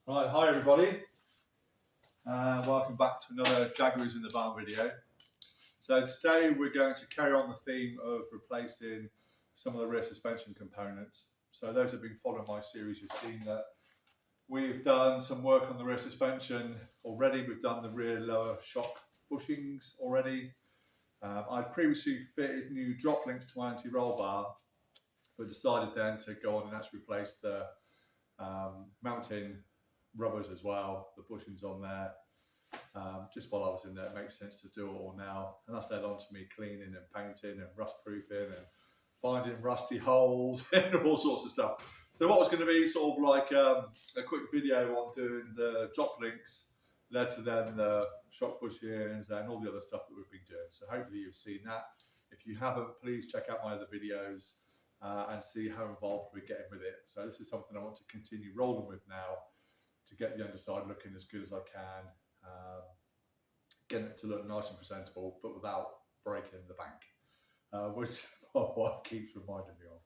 Right, hi everybody, welcome back to another Jaguars in the Barn video. So today we're going to carry on the theme of replacing some of the rear suspension components. So those who have been following my series, you've seen that we've done some work on the rear suspension already. We've done the rear lower shock bushings already. I previously fitted new drop links to my anti-roll bar, but decided then to go on and actually replace the mounting rubbers as well, the bushings on there. Just while I was in there, it makes sense to do it all now, and that's led on to me cleaning and painting and rust proofing and finding rusty holes and all sorts of stuff. So what was going to be sort of like a quick video on doing the drop links led to then the shock bushings and all the other stuff that we've been doing. So hopefully you've seen that. If you haven't, please check out my other videos and see how involved we're getting with it. So this is something I want to continue rolling with now, to get the underside looking as good as I can, getting it to look nice and presentable, but without breaking the bank, which my wife keeps reminding me of.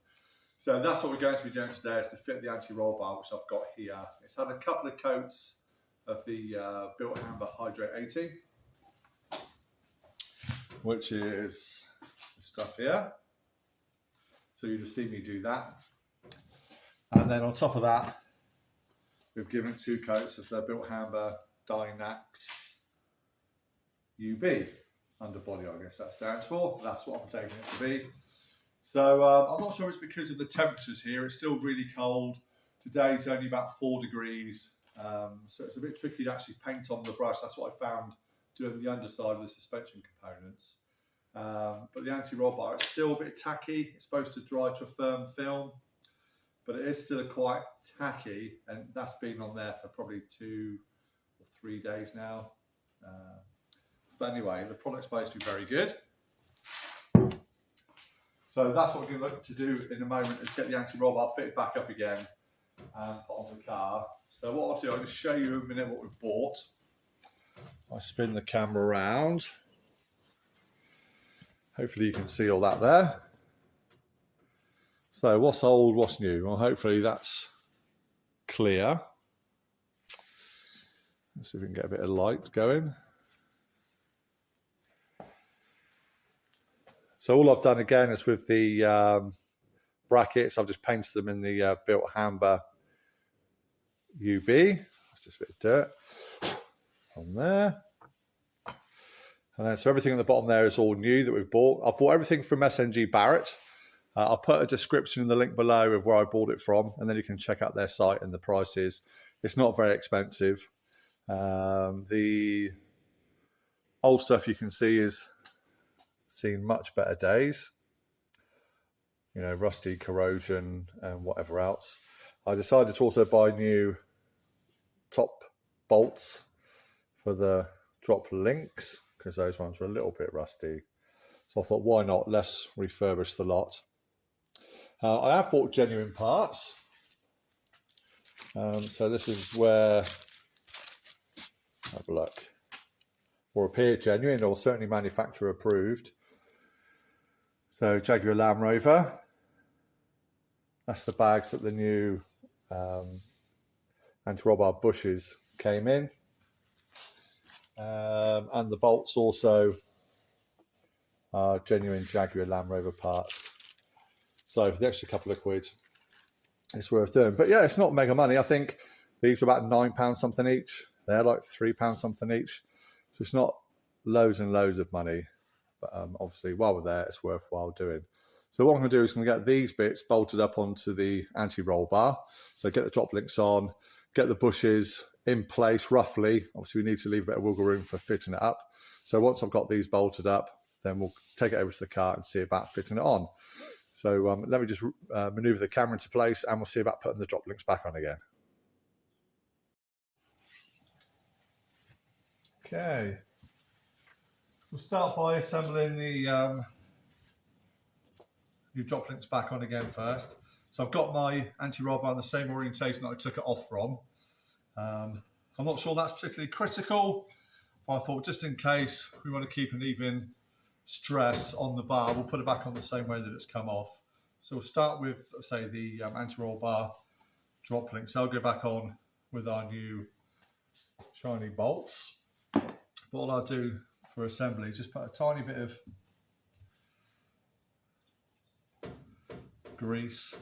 So that's what we're going to be doing today, is to fit the anti-roll bar, which I've got here. It's had a couple of coats of the Bilt Hamber Hydrate 80, which is the stuff here. So you'll see me do that. And then on top of that, we've given 2 coats of the Bilt Hamber Dynax UB underbody, I guess that stands for. That's what I'm taking it to be. So I'm not sure it's because of the temperatures here. It's still really cold. Today's only about 4 degrees. So it's a bit tricky to actually paint on the brush. That's what I found doing the underside of the suspension components. But the anti-roll bar, it's still a bit tacky. It's supposed to dry to a firm film, but it is still quite tacky, and that's been on there for probably 2 or 3 days now. But anyway, the product's supposed to be very good. So that's what we're going to look to do in a moment, is get the anti-roll bar fitted back up again and put on the car. So what I'll do, I'll just show you in a minute what we've bought. I spin the camera around. Hopefully you can see all that there. So what's old, what's new? Well, hopefully that's clear. Let's see if we can get a bit of light going. So all I've done again is with the brackets, I've just painted them in the Bilt Hamber UB. That's just a bit of dirt on there. And then so everything on the bottom there is all new that we've bought. I've bought everything from SNG Barratt. I'll put a description in the link below of where I bought it from, and then you can check out their site and the prices. It's not very expensive. The old stuff you can see is seen much better days. You know, rusty, corrosion, and whatever else. I decided to also buy new top bolts for the drop links, because those ones were a little bit rusty. So I thought, why not? Let's refurbish the lot. I have bought genuine parts. So this is where, have a look, or appear genuine, or certainly manufacturer approved. So Jaguar Land Rover. That's the bags that the new anti-roll bar bushes came in. And the bolts also are genuine Jaguar Land Rover parts. So for the extra couple of quid, it's worth doing. But yeah, it's not mega money. I think these are about £9 something each. They're like £3 something each. So it's not loads and loads of money. But obviously, while we're there, it's worthwhile doing. So what I'm going to do is I'm going to get these bits bolted up onto the anti-roll bar. So get the drop links on, get the bushes in place roughly. Obviously, we need to leave a bit of wiggle room for fitting it up. So once I've got these bolted up, then we'll take it over to the car and see about fitting it on. So let me just maneuver the camera into place, and we'll see about putting the drop links back on again. Okay. We'll start by assembling the new drop links back on again first. So I've got my anti-roll bar in the same orientation that I took it off from. I'm not sure that's particularly critical, but I thought just in case we want to keep an even stress on the bar, we'll put it back on the same way that it's come off. So we'll start with, say, the anti-roll bar drop link. So I'll go back on with our new shiny bolts. But all I'll do for assembly is just put a tiny bit of grease,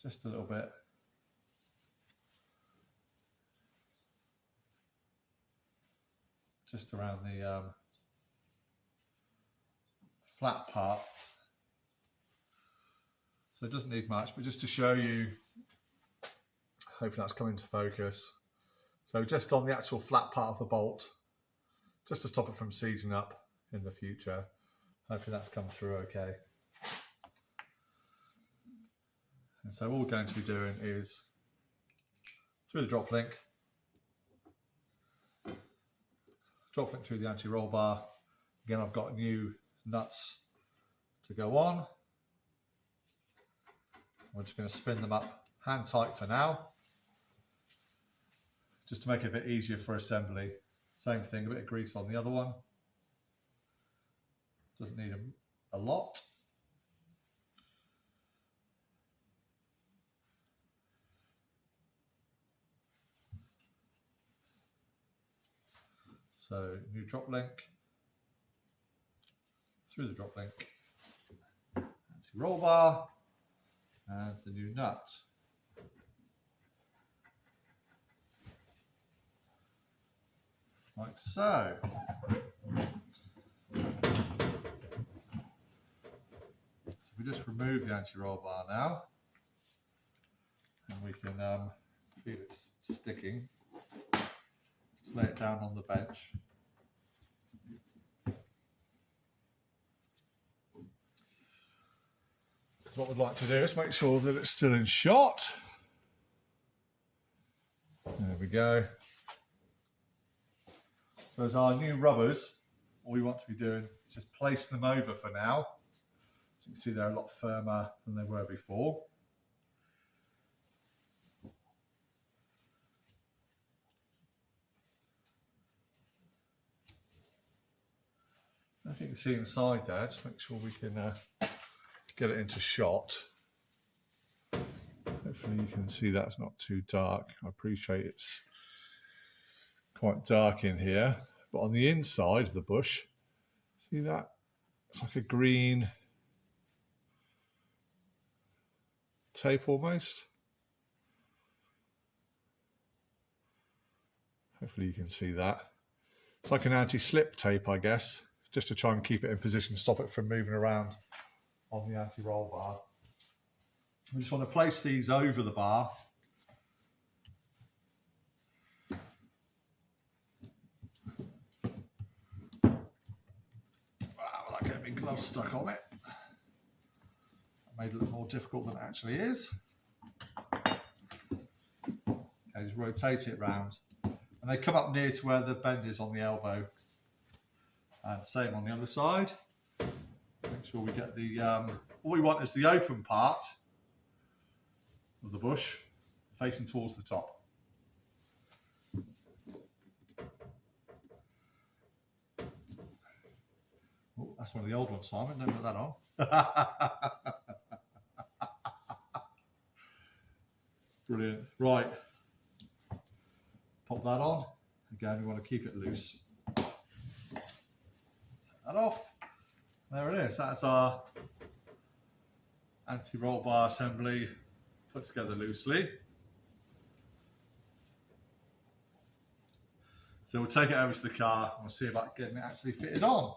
just a little bit, just around the flat part. So it doesn't need much, but just to show you, hopefully that's coming to focus. So just on the actual flat part of the bolt, just to stop it from seizing up in the future. Hopefully that's come through okay. And so all we're going to be doing is through the drop link through the anti-roll bar. Again, I've got new nuts to go on. I'm just going to spin them up hand tight for now, just to make it a bit easier for assembly. Same thing, a bit of grease on the other one. Doesn't need a lot. So new drop link, through the drop link, anti-roll bar, and the new nut. Like so. So we just remove the anti-roll bar now, and we can feel it's sticking. Just lay it down on the bench. What we'd like to do is make sure that it's still in shot. There we go. So as our new rubbers, all we want to be doing is just place them over for now. So you can see they're a lot firmer than they were before. I think you can see inside there, just make sure we can get it into shot. Hopefully you can see that's not too dark. I appreciate it's quite dark in here, but on the inside of the bush, see that? It's like a green tape almost. Hopefully you can see that. It's like an anti-slip tape, I guess, just to try and keep it in position, stop it from moving around on the anti-roll bar. We just want to place these over the bar. Without getting my gloves stuck on it. That made it a little more difficult than it actually is. Okay, just rotate it round. And they come up near to where the bend is on the elbow. And same on the other side. Make sure we get the, all we want is the open part of the bush facing towards the top. Oh, that's one of the old ones, Simon, don't put that on. Brilliant. Right, pop that on. Again, we want to keep it loose. Take that off. There it is. That's our anti-roll bar assembly put together loosely. So we'll take it over to the car and we'll see about getting it actually fitted on.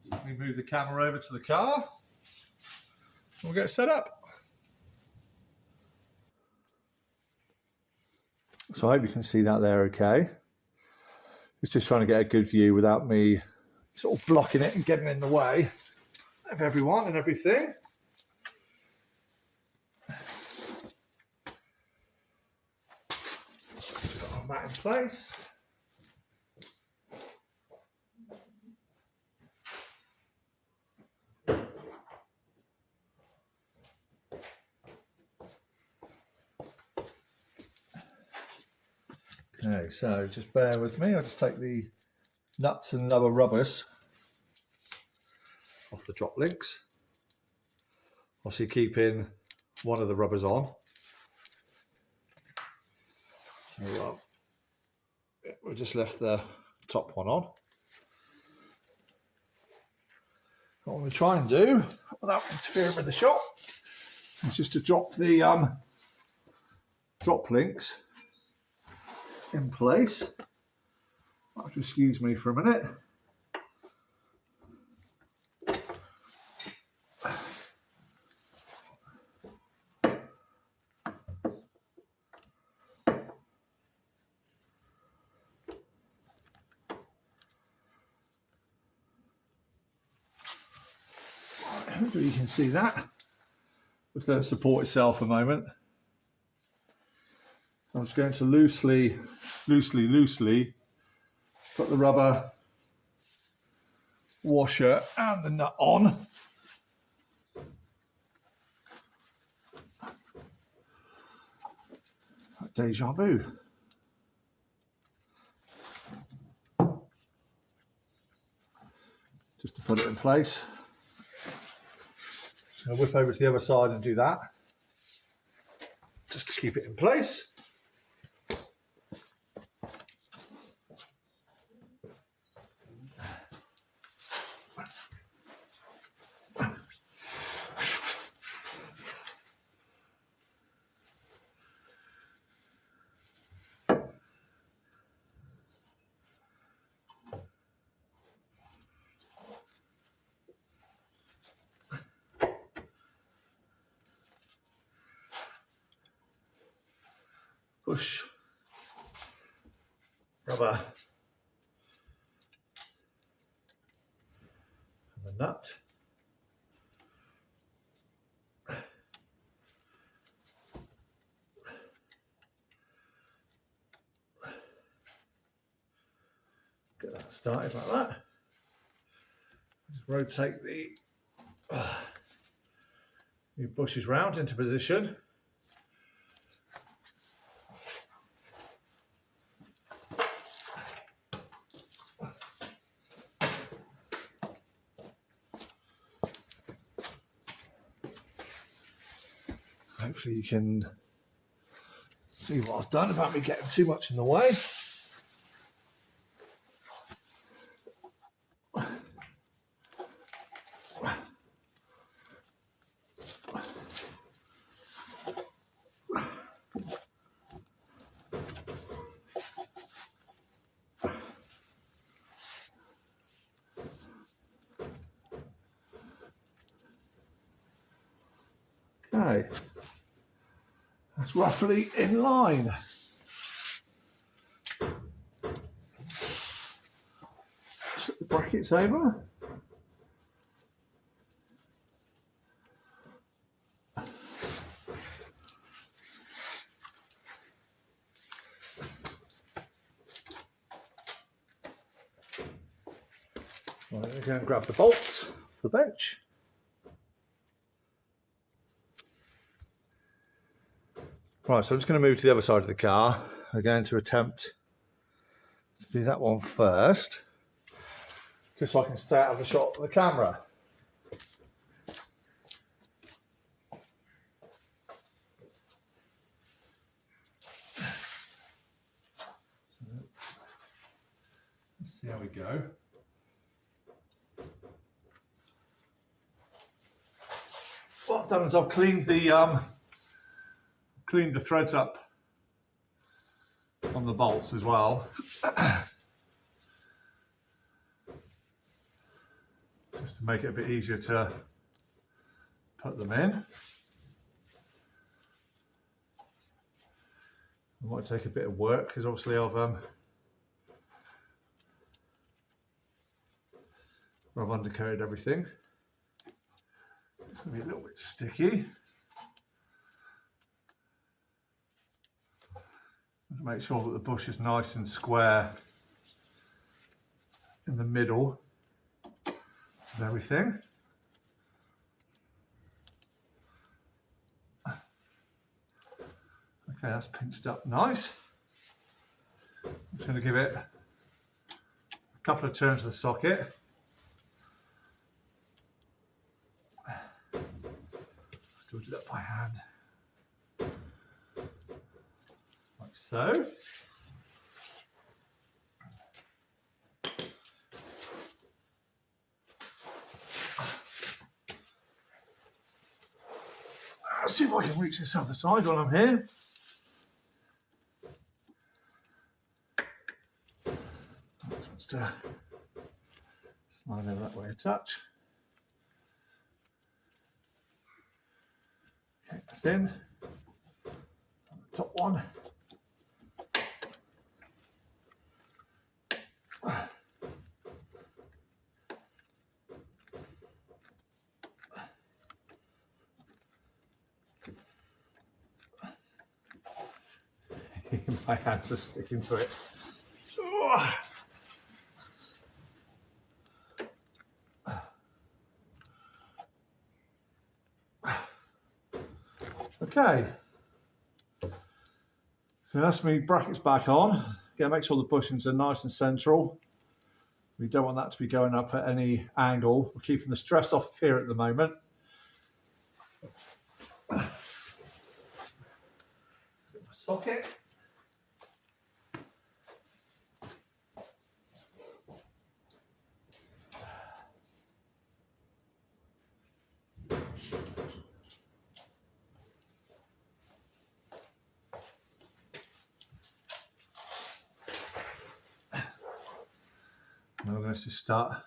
So let me move the camera over to the car and we'll get it set up. So I hope you can see that there okay. It's just trying to get a good view without me sort of blocking it and getting in the way of everyone and everything. Got that in place. Okay, so just bear with me. I'll just take the nuts and rubber rubbers off the drop links. Obviously keeping one of the rubbers on. So we just left the top one on. What I'm going to try and do without interfering with the shot is just to drop the drop links in place. I'll just excuse me for a minute. Hopefully you can see that. Just let it support itself a moment. I'm just going to loosely put the rubber washer and the nut on. Deja vu. Just to put it in place. So I'll whip over to the other side and do that. Just to keep it in place. Push rubber and the nut. Get that started like that. Just rotate the bushes round into position. Hopefully you can see what I've done about me getting too much in the way. Okay, that's roughly in line. Set the brackets over. Right, we're going to grab the bolts for the bench. Right, so I'm just going to move to the other side of the car. We're going to attempt to do that one first, just so I can stay out of the shot of the camera. So, let's see how we go. What I've done is I've cleaned the threads up on the bolts as well. Just to make it a bit easier to put them in. It might take a bit of work because obviously I've undercoated everything. It's going to be a little bit sticky. Make sure that the bush is nice and square in the middle of everything. Okay, that's pinched up nice. I'm just going to give it a couple of turns of the socket. Still do that by hand. Like so. Let's see if I can reach this other side while I'm here. Just wants to slide over that way a touch. Okay, that's in. On the top one. My hands are sticking to it. Okay, so that's me brackets back on. Again, make sure the bushings are nice and central. We don't want that to be going up at any angle. We're keeping the stress off here at the moment. Socket. Now let's just start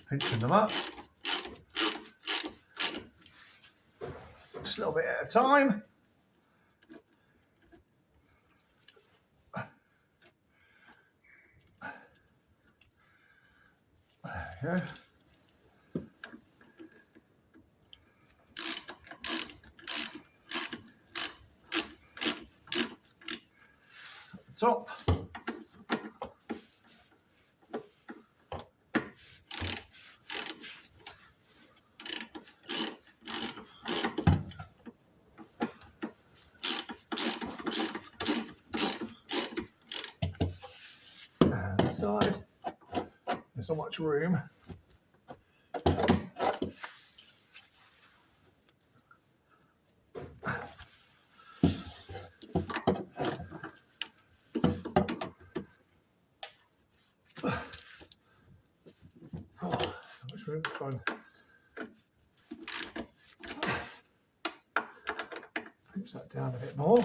pinching them up. Just a little bit at a time. There we go. At the top. Side. There's not much room. Much room to try and pinch that down a bit more.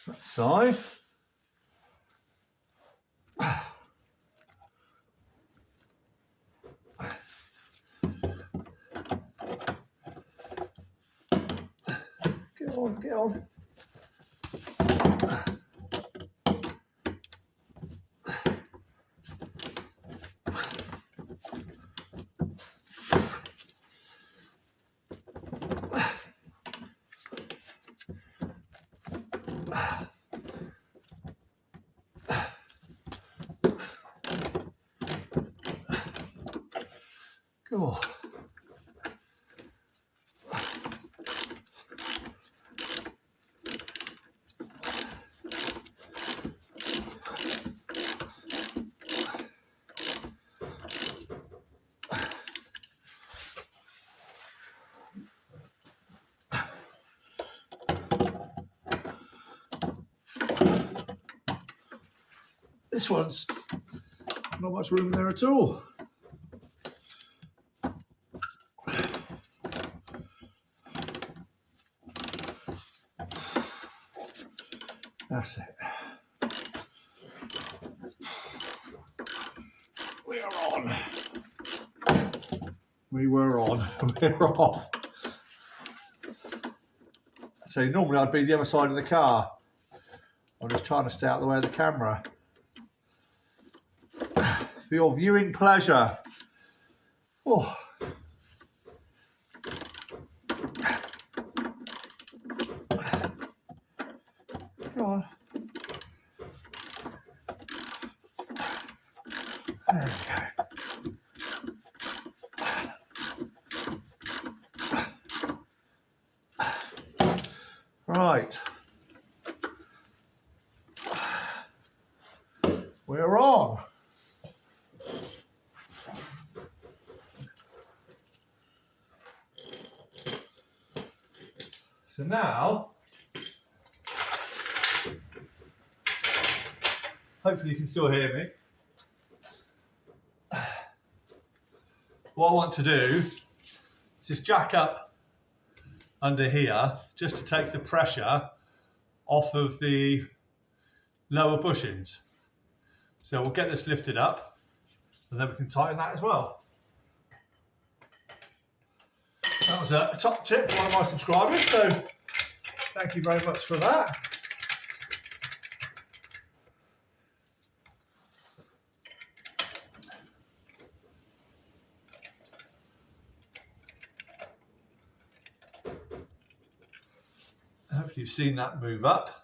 That side. Get on, get on. Cool. This one's not much room there at all. That's it. We are on. We were on. We're off. So normally I'd be the other side of the car. I'm just trying to stay out of the way of the camera. For your viewing pleasure. Oh. Come on. There we go. Right. We're on. So now, hopefully you can still hear me. What I want to do is just jack up under here just to take the pressure off of the lower bushings. So we'll get this lifted up and then we can tighten that as well. That was a top tip for one of my subscribers, so thank you very much for that. Hopefully you've seen that move up.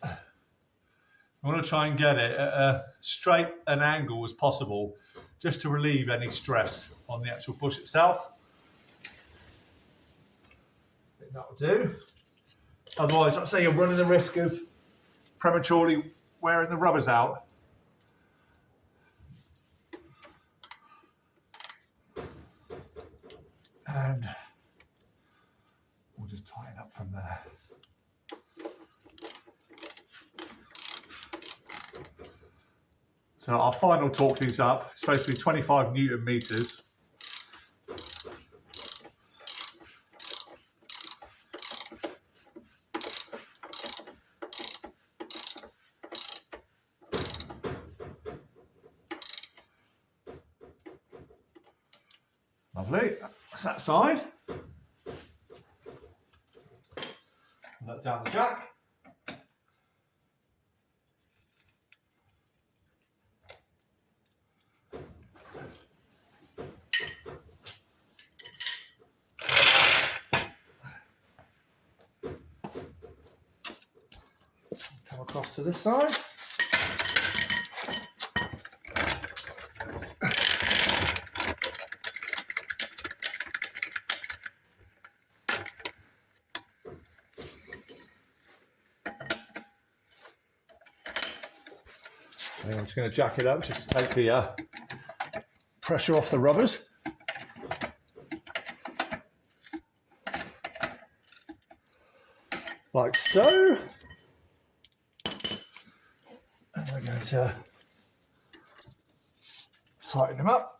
I want to try and get it at as straight an angle as possible, just to relieve any stress on the actual bush itself. I think that will do. Otherwise, I'd say you're running the risk of prematurely wearing the rubbers out. And we'll just tighten up from there. So our final torque these up, it's supposed to be 25 Newton meters. Lovely, that's that side. Let down the jack. Come across to this side. I'm just going to jack it up just to take the pressure off the rubbers. Like so. And we're going to tighten them up.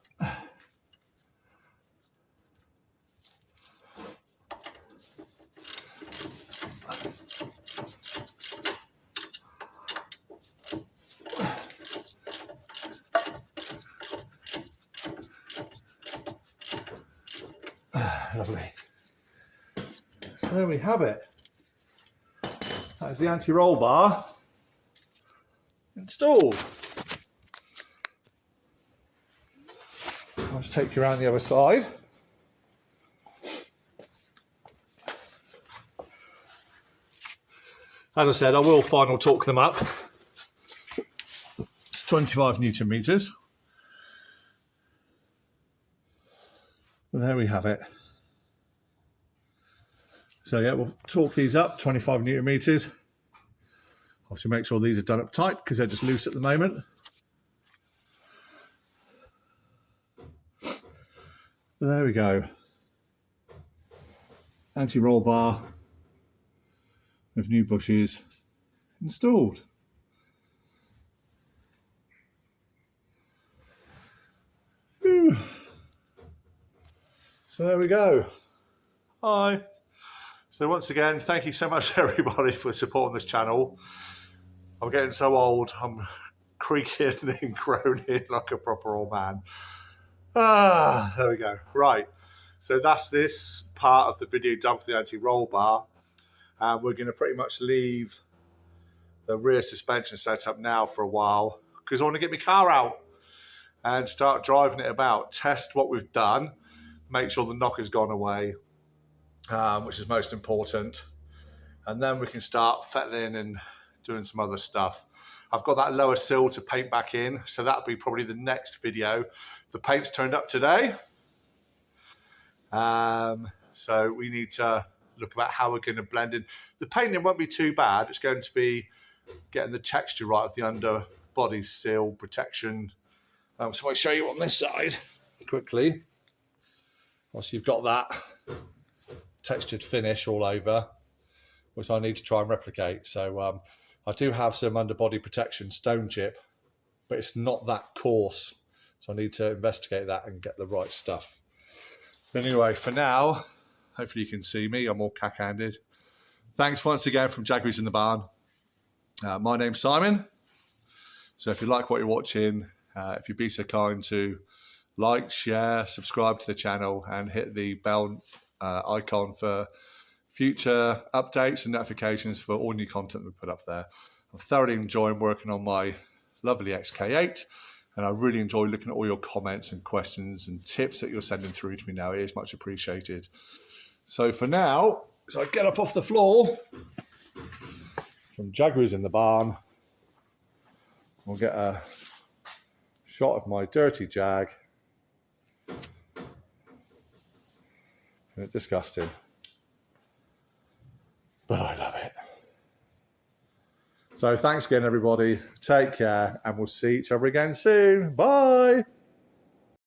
Lovely. So there we have it. That is the anti-roll bar installed. So I'll just take you around the other side. As I said, I will final torque them up. It's 25 Newton meters. Well, there we have it. So yeah, we'll torque these up, 25 Newton meters. Obviously make sure these are done up tight because they're just loose at the moment. But there we go. Anti-roll bar with new bushes installed. Whew. So there we go. Hi. So once again, thank you so much everybody for supporting this channel. I'm getting so old, I'm creaking and groaning like a proper old man. There we go. Right, so that's this part of the video done for the anti-roll bar. And we're going to pretty much leave the rear suspension set up now for a while because I want to get my car out and start driving it about, test what we've done, make sure the knock has gone away, which is most important. and then we can start fettling and doing some other stuff. I've got that lower sill to paint back in, so that'll be probably the next video. The paint's turned up today. So we need to look about how we're going to blend in. The painting won't be too bad. It's going to be getting the texture right of the underbody sill protection. So I'll show you on this side quickly. Once you've got that textured finish all over, which I need to try and replicate. So I do have some underbody protection stone chip, but it's not that coarse. So I need to investigate that and get the right stuff. Anyway, for now, hopefully you can see me. I'm all cack-handed. Thanks once again from Jaguars in the Barn. My name's Simon. So if you like what you're watching, if you'd be so kind to like, share, subscribe to the channel and hit the bell icon for future updates and notifications for all new content that we put up there. I'm thoroughly enjoying working on my lovely XK8. And I really enjoy looking at all your comments and questions and tips that you're sending through to me now. It is much appreciated. So for now, as I get up off the floor from Jaguars in the Barn, we'll get a shot of my dirty Jag. It's disgusting, but I love it. So thanks again, everybody. Take care, and we'll see each other again soon. Bye.